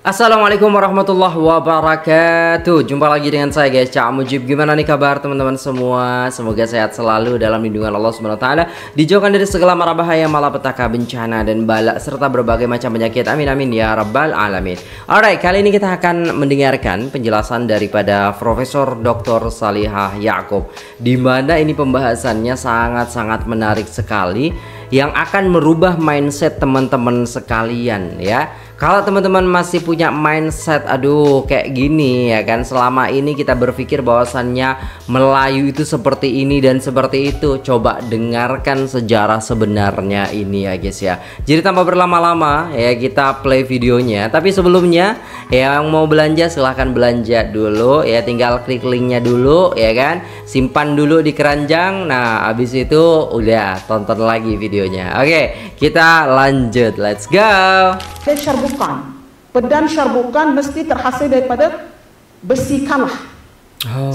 Assalamualaikum warahmatullahi wabarakatuh. Jumpa lagi dengan saya guys, Cak Mujib. Gimana nih kabar teman-teman semua? Semoga sehat selalu dalam lindungan Allah Subhanahu wa taala, dijauhkan dari segala mara bahaya, malapetaka, bencana dan bala serta berbagai macam penyakit. Amin amin ya rabbal alamin. Alright, kali ini kita akan mendengarkan penjelasan daripada Profesor Dr. Salihah Ya'qub, di mana ini pembahasannya sangat-sangat menarik sekali yang akan merubah mindset teman-teman sekalian ya. Kalau teman-teman masih punya mindset aduh kayak gini ya kan, selama ini kita berpikir bahwasannya Melayu itu seperti ini dan seperti itu, coba dengarkan sejarah sebenarnya ini ya guys ya. Jadi tanpa berlama-lama ya, kita play videonya. Tapi sebelumnya yang mau belanja silahkan belanja dulu ya, tinggal klik linknya dulu ya kan, simpan dulu di keranjang. Nah habis itu udah tonton lagi videonya. Oke, kita lanjut, let's go. Syarbukan, pedang syarbukan mesti terhasil daripada besi kalah.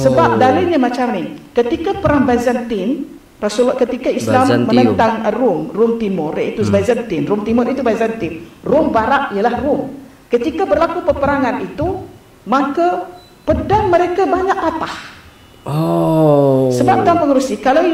Sebab dalilnya macam ni, ketika perang Byzantine, Rasulullah ketika Islam menentang Rom Timur, iaitu Byzantine. Rom Timur itu Byzantine, Rom Barat ialah Rom. Ketika berlaku peperangan itu, maka pedang mereka banyak patah. Sebab dalam pengerusi, kalau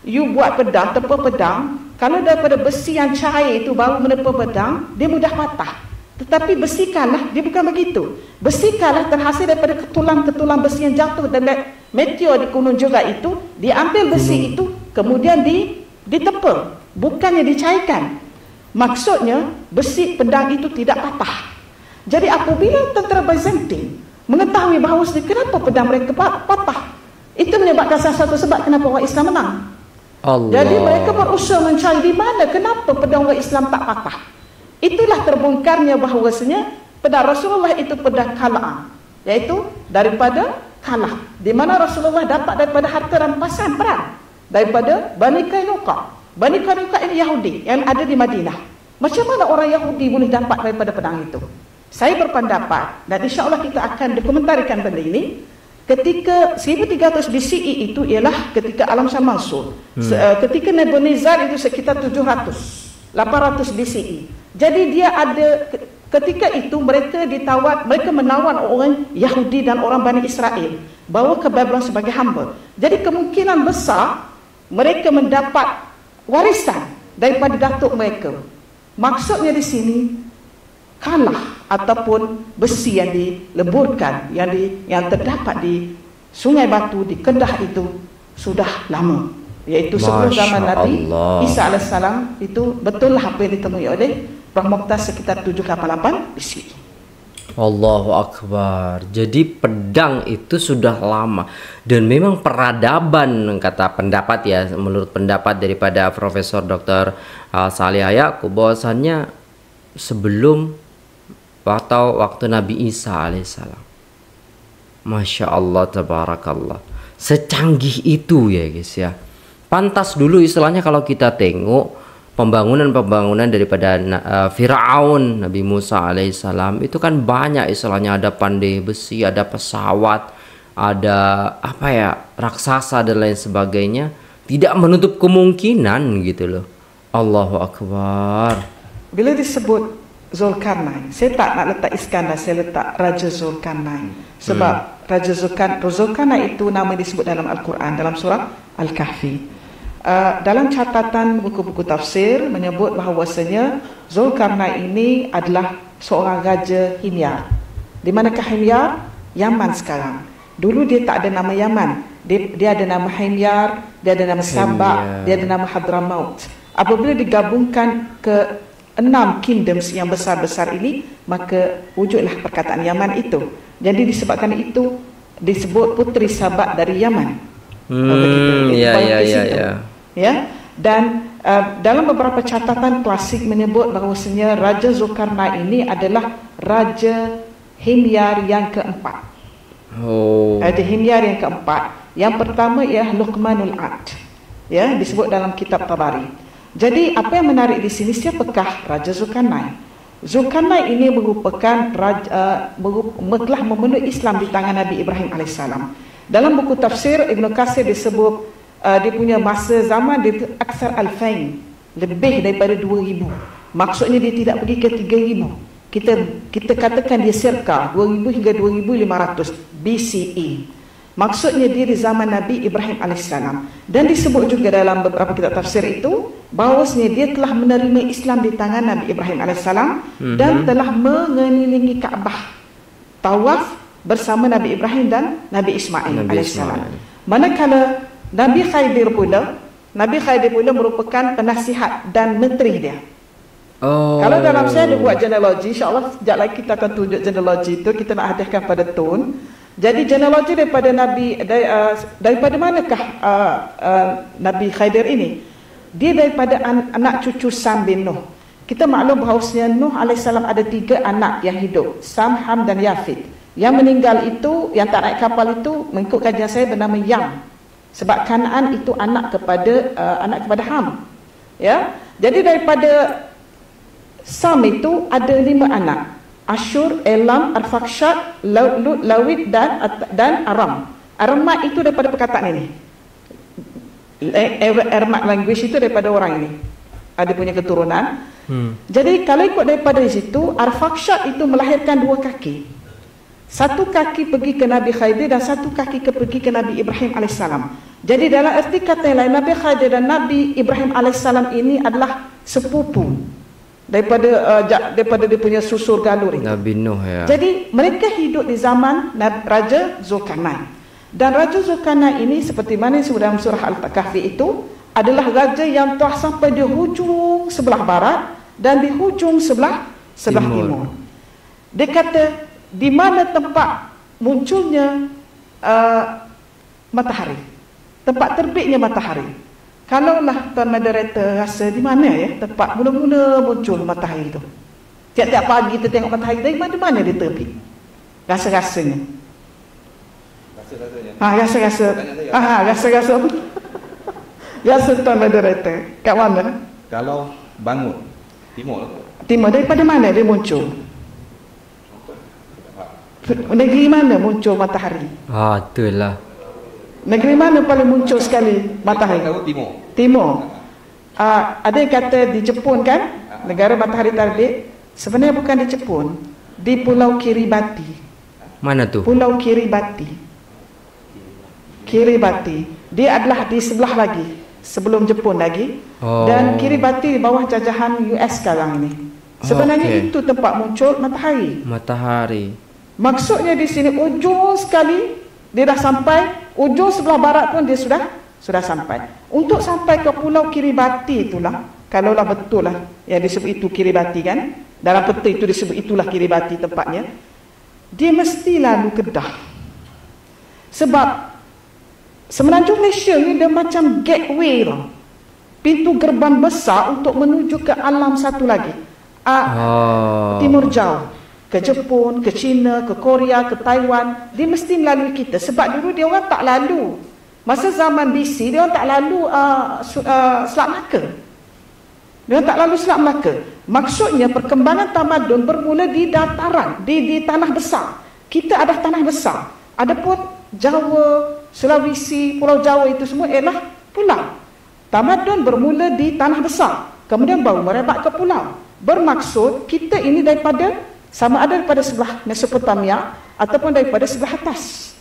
you buat pedang, tepa pedang, kalau daripada besi yang cair itu baru menepa pedang, dia mudah patah. Tetapi besi kalah, dia bukan begitu. Besi kalah terhasil daripada ketulang-ketulang besi yang jatuh dan meteor di gunung juga itu, dia ambil besi itu, kemudian ditepa, bukannya dicairkan. Maksudnya, besi pedang itu tidak patah. Jadi apabila tentera Byzantine mengetahui bahawa kenapa pedang mereka patah, itu menyebabkan salah satu sebab kenapa orang Islam menang. Allah. Jadi mereka berusaha mencari di mana kenapa pedang orang Islam tak patah. Itulah terbongkarnya bahawasanya pedang Rasulullah itu pedang kalah, iaitu daripada kalah, di mana Rasulullah dapat daripada harta rampasan perang daripada Bani Qainuqa. Bani Qainuqa ini Yahudi yang ada di Madinah. Macam mana orang Yahudi boleh dapat daripada pedang itu? Saya berpendapat, dan insya-Allah kita akan dokumentarikan benda ini, ketika 1300 BCE itu ialah ketika Alam Syam Mansur. Ketika Nebuchadnezzar itu sekitar 800 BCE. Jadi dia ada, ketika itu mereka menawan orang Yahudi dan orang Bani Israel, bawa ke Babylon sebagai hamba. Jadi kemungkinan besar mereka mendapat warisan daripada datuk mereka. Maksudnya di sini kalah ataupun besi yang dileburkan, yang terdapat di Sungai Batu di Kedah itu sudah lama, iaitu sebelum zaman Nabi Isa AS. Itu betul lah apa yang ditemui oleh Prof. Mokhtar sekitar 788 BC. Allahu Akbar. Jadi pedang itu sudah lama, dan memang peradaban, kata pendapat ya, menurut pendapat daripada Profesor Dr. Salihah Ya'qub, bahwasannya sebelum atau waktu Nabi Isa alaihissalam. Masya Allah, tabarakallah, secanggih itu ya guys ya. Pantas dulu istilahnya kalau kita tengok pembangunan daripada Fir'aun, Nabi Musa alaihissalam, itu kan banyak istilahnya, ada pandai besi, ada pesawat, ada apa ya, raksasa dan lain sebagainya. Tidak menutup kemungkinan gitu loh. Allahu Akbar. Bila disebut Zulkarnain, saya tak nak letak Iskandar, saya letak Raja Zulkarnain. Sebab Raja Zulkarnain itu nama disebut dalam Al-Quran, dalam surah Al-Kahfi. Dalam catatan buku-buku tafsir menyebut bahawasanya Zulkarnain ini adalah seorang Raja Himyar. Di manakah Himyar? Yaman sekarang. Dulu dia tak ada nama Yaman, dia ada nama Himyar, dia ada nama Sabak, dia ada nama Hadramaut. Apabila digabungkan ke 6 kingdoms yang besar-besar ini, maka wujudlah perkataan Yaman itu. Jadi disebabkan itu disebut puteri Sabak dari Yaman. Ya. Dan dalam beberapa catatan klasik menyebut bahawasanya Raja Zulkarnain ini adalah Raja Himyar yang keempat. Raja Himyar yang keempat. Yang pertama ialah Luqmanul Ad. Ya, disebut dalam kitab Tabari. Jadi apa yang menarik di sini, siapakah Raja Zulkarnain? Zulkarnain ini merupakan telah memeluk Islam di tangan Nabi Ibrahim alaihissalam. Dalam buku tafsir Ibn Katsir disebut dia punya masa zaman dia aksar alfain, lebih daripada 2000. Maksudnya dia tidak pergi ke 3000. kita katakan dia circa 2000 hingga 2500 BCE. Maksudnya dia di zaman Nabi Ibrahim alaihissalam. Dan disebut juga dalam beberapa kitab tafsir itu bahawasanya dia telah menerima Islam di tangan Nabi Ibrahim alaihissalam dan telah mengelilingi Kaabah, tawaf bersama Nabi Ibrahim dan Nabi Ismail alaihissalam. Manakala Nabi Khidir pula merupakan penasihat dan menteri dia. Kalau dalam saya ada buat genealogi, insya-Allah sekejap lagi kita akan tunjuk genealogi itu, kita nak hadiahkan pada Tun. Jadi genealogi daripada Nabi daripada manakah Nabi Khidir ini? Dia daripada anak cucu Sam bin Nuh. Kita maklum bahawasanya Nuh alaihissalam ada 3 anak yang hidup, Sam, Ham dan Yafid. Yang meninggal itu, yang tak naik kapal itu, mengikut kajian saya bernama Yam. Sebab Kanaan itu anak kepada Ham. Ya. Jadi daripada Sam itu ada 5 anak. Asyur, Elam, Arfakhshad, Lut, Lawid dan Aram. Aramat itu daripada perkataan ini. Aramat language itu daripada orang ini. Ada punya keturunan. Jadi kalau ikut daripada situ, Arfakhshad itu melahirkan 2 kaki. Satu kaki pergi ke Nabi Khidir dan satu kaki pergi ke Nabi Ibrahim alaihissalam. Jadi dalam erti kata yang lain, Nabi Khidir dan Nabi Ibrahim alaihissalam ini adalah sepupu daripada dia punya susur galur itu. Nabi Nuh ya. Jadi mereka hidup di zaman Raja Zulkarnain. Dan Raja Zulkarnain ini seperti mana yang dalam surah Al-Kahfi itu adalah raja yang telah sampai di hujung sebelah barat dan di hujung sebelah timur. Dia kata di mana tempat munculnya matahari, tempat terbitnya matahari. Kalaulah tuan moderator rasa di mana ya tempat mula-mula muncul matahari itu, tiap-tiap pagi kita tengok matahari, dari mana dia terbit? Rasa-rasanya. Rasa-rasa rasa tuan moderator kat mana? Kalau bangun timur daripada mana dia muncul? Negeri mana muncul matahari? Itulah. Negeri mana paling muncul sekali matahari? Timur. Ada yang kata di Jepun kan, negara matahari terbit. Sebenarnya bukan di Jepun, di Pulau Kiribati. Mana tu? Pulau Kiribati. Dia adalah di sebelah lagi, sebelum Jepun lagi. Dan Kiribati di bawah jajahan US sekarang ini. Sebenarnya itu tempat muncul matahari. Maksudnya di sini ujung sekali dia dah sampai, ujung sebelah barat pun dia sudah sampai. Untuk sampai ke Pulau Kiribati itulah, kalaulah betul lah yang disebut itu Kiribati kan, dalam peta itu disebut itulah Kiribati tempatnya, dia mesti lalu Kedah. Sebab Semenanjung Malaysia ni dia macam gateway lah, pintu gerbang besar untuk menuju ke alam satu lagi, timur jauh, ke Jepun, ke China, ke Korea, ke Taiwan. Dia mesti melalui kita. Sebab dulu dia orang tak lalu, masa zaman BC dia orang tak lalu Selat Melaka. Dia orang tak lalu Selat Melaka. Maksudnya perkembangan tamadun bermula di dataran, di tanah besar. Kita ada tanah besar. Adapun Jawa, Sulawesi, Pulau Jawa itu semua ialah pulau. Tamadun bermula di tanah besar, kemudian baru merebak ke pulau. Bermaksud kita ini daripada sama ada daripada sebelah Mesopotamia ataupun daripada sebelah atas.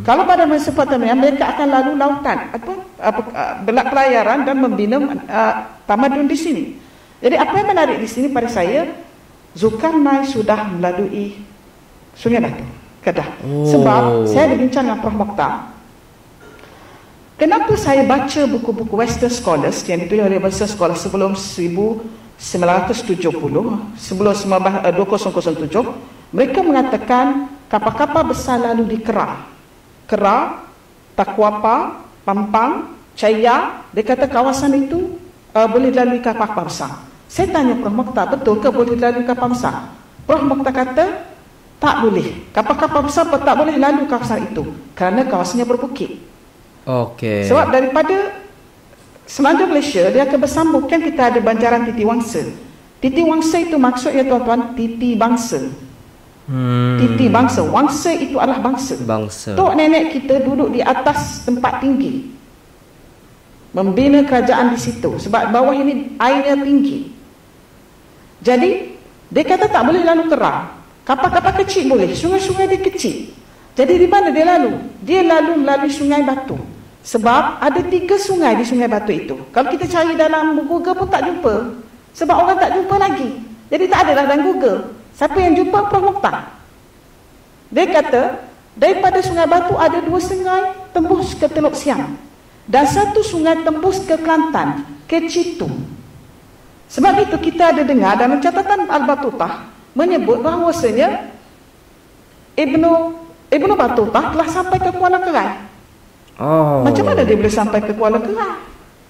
Kalau pada Mesopotamia mereka akan lalu lautan, pelayaran dan membina tamadun di sini. Jadi apa yang menarik di sini pada saya, Zulkarnain sudah melalui Sungai Batu, Kedah. Sebab saya berbincang dengan Prof. Mokhtar. Kenapa saya baca buku-buku Western Scholars yang ditulis oleh Western Scholars sebelum 1970, sebelum 2007, mereka mengatakan kapal-kapal besar lalu di Keral, Takwapa, Pampang, Chaya. Dia kata kawasan itu boleh dilalui kapal-kapal besar. Saya tanya Prof. Mokhtar, betul ke boleh dilalui kapal besar? Prof. Mokhtar kata tak boleh. Kapal-kapal besar tak boleh lalu kawasan itu kerana kawasannya berbukit. Sebab daripada Semenanjung Malaysia dia akan bersambung, kan kita ada banjaran Titi Wangsa. Titi Wangsa itu maksudnya tuan-tuan titi bangsa. Titi bangsa, Wangsa itu adalah bangsa. Tok nenek kita duduk di atas tempat tinggi, membina kerajaan di situ. Sebab bawah ini airnya tinggi. Jadi Dia kata tak boleh lalu kerang. Kapal-kapal kecil boleh, sungai-sungai dia kecil. Jadi di mana dia lalu? Dia lalu melalui Sungai Batu. Sebab ada 3 sungai di Sungai Batu itu. Kalau kita cari dalam Google pun tak jumpa. Sebab orang tak jumpa lagi. Jadi tak adalah dalam Google. Siapa yang jumpa? Prof. Mokhtar. Dia kata, daripada Sungai Batu ada 2 sungai tembus ke Teluk Siang. Dan 1 sungai tembus ke Kelantan, ke Citung. Sebab itu kita ada dengar dalam catatan Al-Batutah menyebut bahawasanya Ibnu Batutah telah sampai ke Kuala Kerai. Macam mana dia boleh sampai ke Kuala Kerai?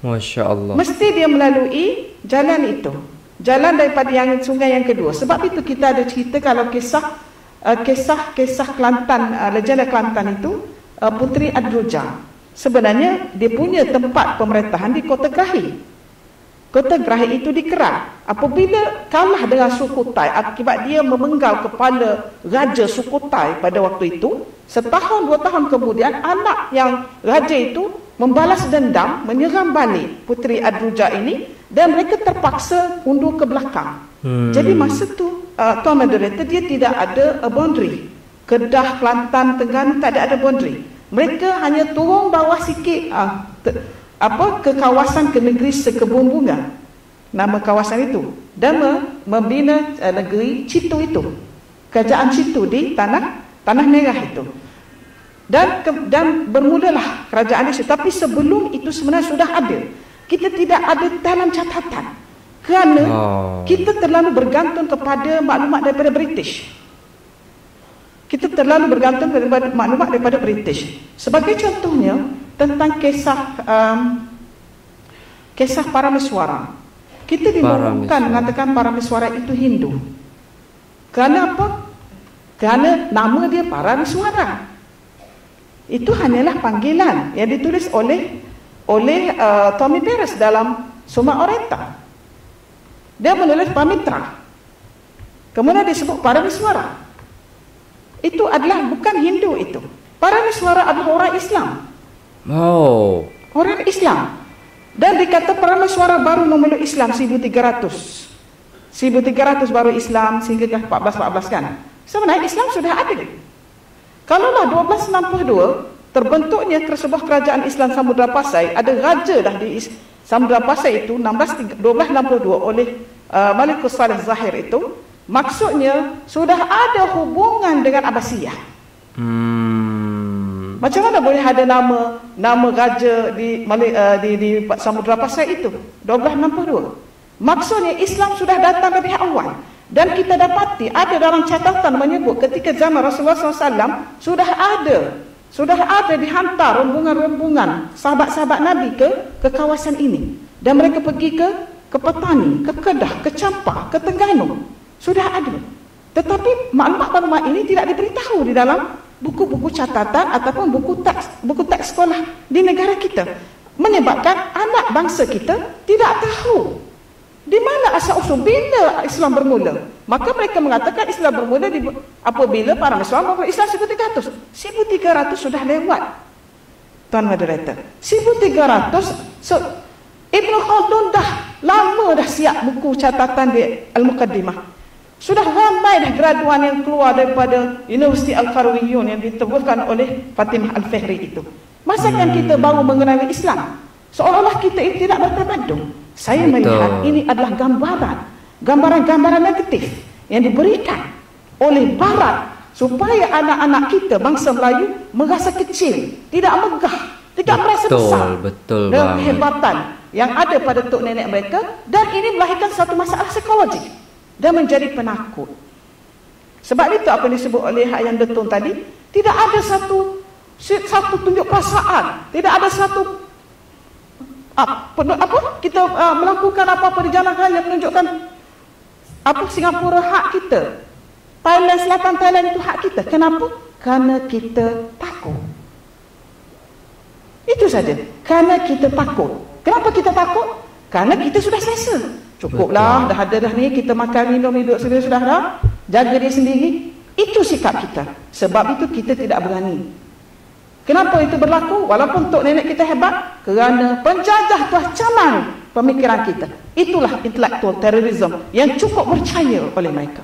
Masya Allah. Mesti dia melalui jalan itu. Jalan daripada yang sungai yang kedua. Sebab itu kita ada cerita kalau kisah Kelantan, legenda Kelantan itu, Puteri Adroja. Sebenarnya dia punya tempat pemerintahan di Kota Gerahi. Kota Gerahi itu di Kerak. Apabila kalah dengan Sukhothai akibat dia memenggal kepala Raja Sukhothai pada waktu itu, setahun 2 tahun kemudian anak yang raja itu membalas dendam, menyerang balik Puteri Adroja ini dan mereka terpaksa undur ke belakang. Jadi masa tu Tuan Moderator, dia tidak ada boundary. Kedah, Kelantan, Terengganu tak ada boundary. Mereka hanya turun bawah sikit ke kawasan ke negeri Sekebun Bunga, nama kawasan itu, dan membina negeri Citu itu, kerajaan Citu di tanah merah itu, dan bermulalah kerajaan itu. Tapi sebelum itu sebenarnya sudah ada, kita tidak ada dalam catatan kerana kita terlalu bergantung kepada maklumat daripada British. Kita terlalu bergantung kepada maklumat daripada British. Sebagai contohnya tentang kisah Parameswara. Kita dimaukan mengatakan Parameswara itu Hindu. Kerana apa? Kerana nama dia Parameswara. Itu hanyalah panggilan yang ditulis oleh Tommy Perez dalam Suma Orenta. Dia menulis Pamitra. Kemudian disebut Parameswara. Itu adalah bukan Hindu itu. Parameswara adalah orang Islam. Orang Islam. Dan dikata Parameswara baru memeluk Islam 1300 baru Islam sehingga 1414 kan. Sebenarnya Islam sudah ada. Kalaulah 1262 terbentuknya sebuah kerajaan Islam Samudra Pasai, ada raja dah di Samudra Pasai itu 1262 oleh Malikus Saleh Zahir itu, maksudnya sudah ada hubungan dengan Abbasiyah. Macam mana boleh ada nama raja di Samudra Pasai itu 1262? Maksudnya Islam sudah datang dari awal. Dan kita dapati ada dalam catatan menyebut ketika zaman Rasulullah SAW sudah ada dihantar rombongan sahabat-sahabat Nabi ke kawasan ini. Dan mereka pergi ke Petani, ke Kedah, ke Campar, ke Terengganu. Sudah ada. Tetapi maklumat-maklumat ini tidak diberitahu di dalam buku-buku catatan ataupun buku teks sekolah di negara kita, menyebabkan anak bangsa kita tidak tahu di mana asal-usul bila Islam bermula. Maka mereka mengatakan Islam bermula apabila Parameswara memulai Islam 1300. 1300 sudah lewat, Tuan Moderator. 1300 Ibn Khaldun dah lama dah siap buku catatan di Al-Muqaddimah. Sudah ramai dah graduan yang keluar daripada Universiti Al-Qarawiyun yang diterbitkan oleh Fatimah Al-Fihri itu. Masakan kita baru mengenali Islam? Seolah-olah kita ini tidak bertamadun. Saya melihat ini adalah gambaran negatif yang diberikan oleh Barat supaya anak-anak kita bangsa Melayu merasa kecil, tidak megah, tidak merasa besar dengan kehebatan yang ada pada tok nenek mereka, dan ini melahirkan satu masalah psikologi dan menjadi penakut. Sebab itu apa yang disebut oleh Hayyan Detun tadi, tidak ada satu tunjuk perasaan, tidak ada satu kita melakukan apa-apa di jalan raya menunjukkan Singapura hak kita, Thailand Selatan Thailand itu hak kita. Kenapa? Kerana kita takut. Itu saja. Kerana kita takut. Kenapa kita takut? Kerana kita sudah selesa. Cukuplah, dah ada dah ni, kita makan minum hidup sendiri sudah dah, jaga diri sendiri. Itu sikap kita. Sebab itu kita tidak berani. Kenapa itu berlaku? Walaupun tok nenek kita hebat, kerana penjajah telah calang pemikiran kita. Itulah intellectual terrorism yang cukup percaya oleh mereka.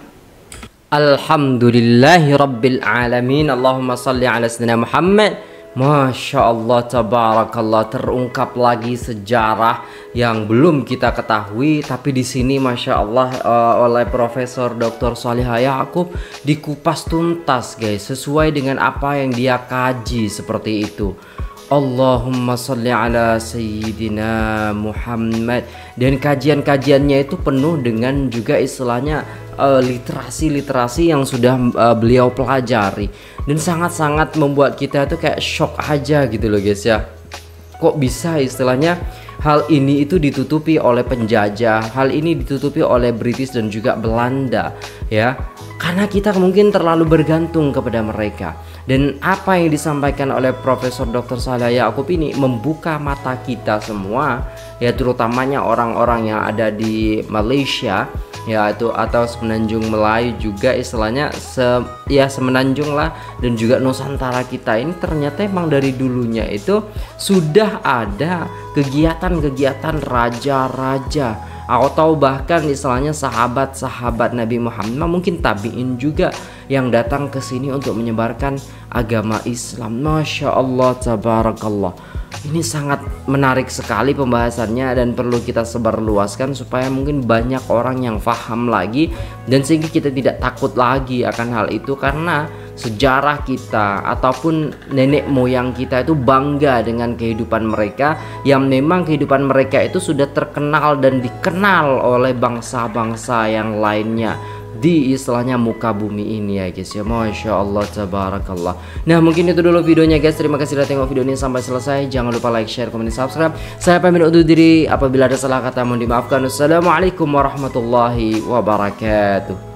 Alhamdulillahi Rabbil Alamin. Allahumma salli ala sayyidina Muhammad. Masya Allah, tabarakallah, terungkap lagi sejarah yang belum kita ketahui, tapi di sini Masya Allah oleh Profesor Dr. Shalihah Yaakub dikupas tuntas guys, sesuai dengan apa yang dia kaji seperti itu. Allahumma salli ala sayyidina Muhammad. Dan kajian-kajiannya itu penuh dengan juga istilahnya literasi-literasi yang sudah beliau pelajari, dan sangat-sangat membuat kita tuh kayak shock aja gitu loh guys ya. Kok bisa istilahnya hal ini itu ditutupi oleh penjajah, hal ini ditutupi oleh British dan juga Belanda ya, karena kita mungkin terlalu bergantung kepada mereka. Dan apa yang disampaikan oleh Profesor Dr. Shalihah Yaakub ini membuka mata kita semua ya, terutamanya orang-orang yang ada di Malaysia ya, itu atau semenanjung Melayu juga istilahnya, semenanjung lah, dan juga Nusantara kita ini ternyata emang dari dulunya itu sudah ada kegiatan-kegiatan raja-raja atau bahkan istilahnya sahabat-sahabat Nabi Muhammad, mungkin tabi'in juga yang datang ke sini untuk menyebarkan agama Islam. Masya Allah, tabarakallah. Ini sangat menarik sekali pembahasannya dan perlu kita sebarluaskan supaya mungkin banyak orang yang paham lagi, dan sehingga kita tidak takut lagi akan hal itu, karena sejarah kita ataupun nenek moyang kita itu bangga dengan kehidupan mereka yang memang kehidupan mereka itu sudah terkenal dan dikenal oleh bangsa-bangsa yang lainnya di istilahnya muka bumi ini ya guys ya. Masya Allah, tabarakallah. Nah mungkin itu dulu videonya guys. Terima kasih sudah tengok video ini sampai selesai. Jangan lupa like, share, komen, dan subscribe. Saya pamit undur diri. Apabila ada salah kata mohon dimaafkan. Wassalamualaikum warahmatullahi wabarakatuh.